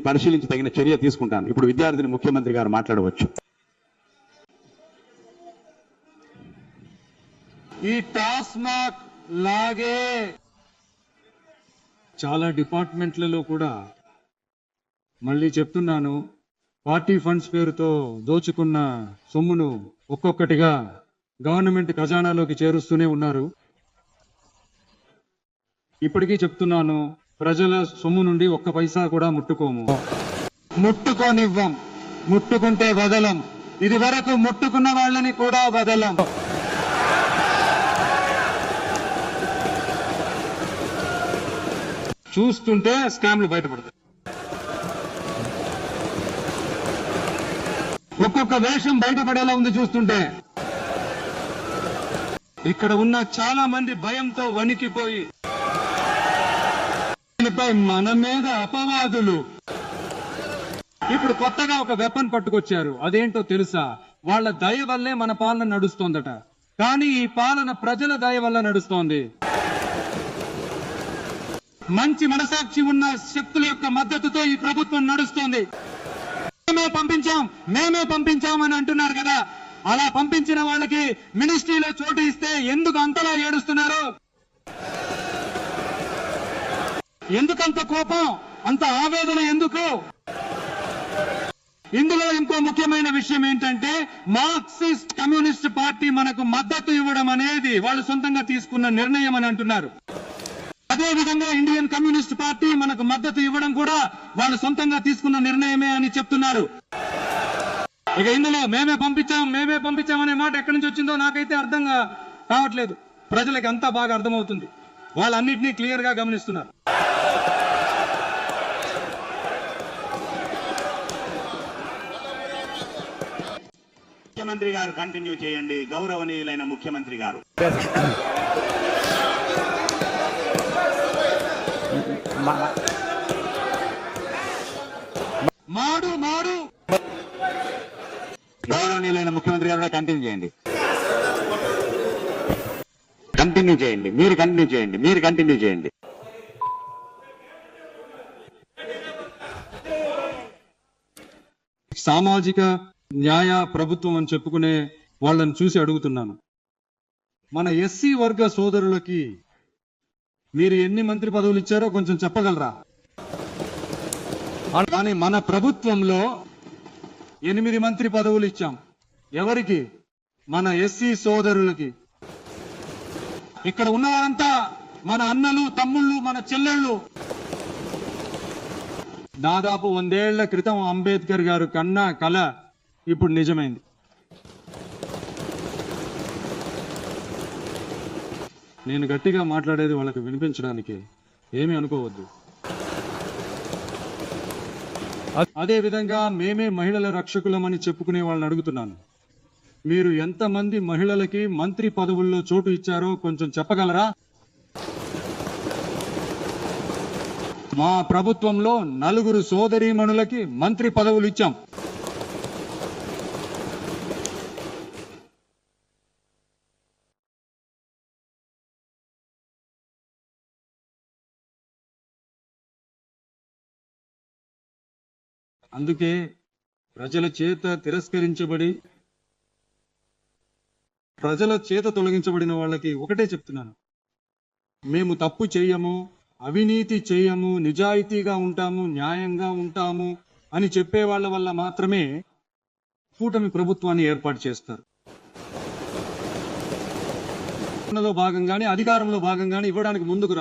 పరిశీలించి తగిన చర్య తీసుకుంటాను. ఇప్పుడు విద్యార్థిని ముఖ్యమంత్రి గారు మాట్లాడవచ్చు. ఈ టాస్మాక్ లాగే చాలా డిపార్ట్మెంట్లలో కూడా మళ్ళీ చెప్తున్నాను, పార్టీ ఫండ్స్ పేరుతో దోచుకున్న సొమ్మును ఒక్కొక్కటిగా గవర్నమెంట్ ఖజానాలోకి చేరుస్తూనే ఉన్నారు. ఇప్పటికీ చెప్తున్నాను, ప్రజల సొమ్ము నుండి ఒక్క పైసా కూడా ముట్టుకోము, ముట్టుకోనివ్వం, ముట్టుకుంటే వదలం. ఇది వరకు ముట్టుకున్న వాళ్ళని కూడా వదలం. చూస్తుంటే స్కామ్లు బయటపడతాయి. ఒక్కొక్క వేషం బయటపడేలా ఉంది చూస్తుంటే. ఇక్కడ ఉన్న చాలా మంది భయంతో వణికిపోయి మన మీద అపవాదులు. ఇప్పుడు కొత్తగా ఒక వెపన్ పట్టుకొచ్చారు. అదేంటో తెలుసా? వాళ్ళ దయ వల్లే మన పాలన నడుస్తోందట. కానీ ఈ పాలన ప్రజల దయ వల్ల నడుస్తోంది. మంచి మనసాక్షి ఉన్న శక్తుల యొక్క మద్దతుతో ఈ ప్రభుత్వం నడుస్తోంది. మేమే పంపించాం అని అంటున్నారు కదా. అలా పంపించిన వాళ్ళకి మినిస్ట్రీలో చోటు ఇస్తే ఎందుకు అంతలా ఏడుస్తున్నారు? ఎందుకంత కోపం, అంత ఆవేదన ఎందుకు? ఇందులో ఇంకో ముఖ్యమైన విషయం ఏంటంటే, మార్క్సిస్ట్ కమ్యూనిస్ట్ పార్టీ మనకు మద్దతు ఇవ్వడం అనేది వాళ్ళు సొంతంగా తీసుకున్న నిర్ణయం అని అంటున్నారు. అదే విధంగా ఇండియన్ కమ్యూనిస్ట్ పార్టీ మనకు మద్దతు ఇవ్వడం కూడా వాళ్ళు సొంతంగా తీసుకున్న నిర్ణయమే అని చెప్తున్నారు. ఇక ఇందులో మేమే పంపించాం అనే మాట ఎక్కడి నుంచి వచ్చిందో నాకైతే అర్థం కావట్లేదు. ప్రజలకు అంతా బాగా అర్థమవుతుంది. వాళ్ళన్నింటినీ క్లియర్ గా గమనిస్తున్నారు. ముఖ్యమంత్రి గారు కంటిన్యూ చేయండి. గౌరవనీయులైన ముఖ్యమంత్రి గారు. మాడు గౌరవనీయులైన ముఖ్యమంత్రి గారు కంటిన్యూ చేయండి. మీరు కంటిన్యూ చేయండి. సామాజిక న్యాయ ప్రభుత్వం అని చెప్పుకునే వాళ్ళని చూసి అడుగుతున్నాను, మన ఎస్సీ వర్గ సోదరులకి మీరు ఎన్ని మంత్రి పదవులు ఇచ్చారో కొంచెం చెప్పగలరా? కానీ మన ప్రభుత్వంలో 8 మంత్రి పదవులు ఇచ్చాం. ఎవరికి? మన ఎస్సీ సోదరులకి. ఇక్కడ ఉన్నవారంతా మన అన్నలు, తమ్ముళ్ళు, మన చెల్లెళ్ళు. దాదాపు 100 ఏళ్ల క్రితం అంబేద్కర్ గారు కన్నా కల ఇప్పుడు నిజమైంది. నేను గట్టిగా మాట్లాడేది వాళ్ళకి వినిపించడానికి, ఏమీ అనుకోవద్దు. అదే విధంగా మేమే మహిళల రక్షకులమని చెప్పుకునే వాళ్ళని అడుగుతున్నాను, మీరు ఎంతమంది మహిళలకి మంత్రి పదవుల్లో చోటు ఇచ్చారో కొంచెం చెప్పగలరా? మా ప్రభుత్వంలో 4 సోదరీమణులకి మంత్రి పదవులు ఇచ్చాం. అందుకే ప్రజల చేత తిరస్కరించబడి, ప్రజల చేత తొలగించబడిన వాళ్ళకి ఒకటే చెప్తున్నాను, మేము తప్పు చేయము, అవినీతి చేయము, నిజాయితీగా ఉంటాము, న్యాయంగా ఉంటాము అని చెప్పే వాళ్ళ వల్ల మాత్రమే కూటమి ప్రభుత్వాన్ని ఏర్పాటు చేస్తారు. భాగంగానే అధికారంలో భాగంగానే ఇవ్వడానికి ముందుకు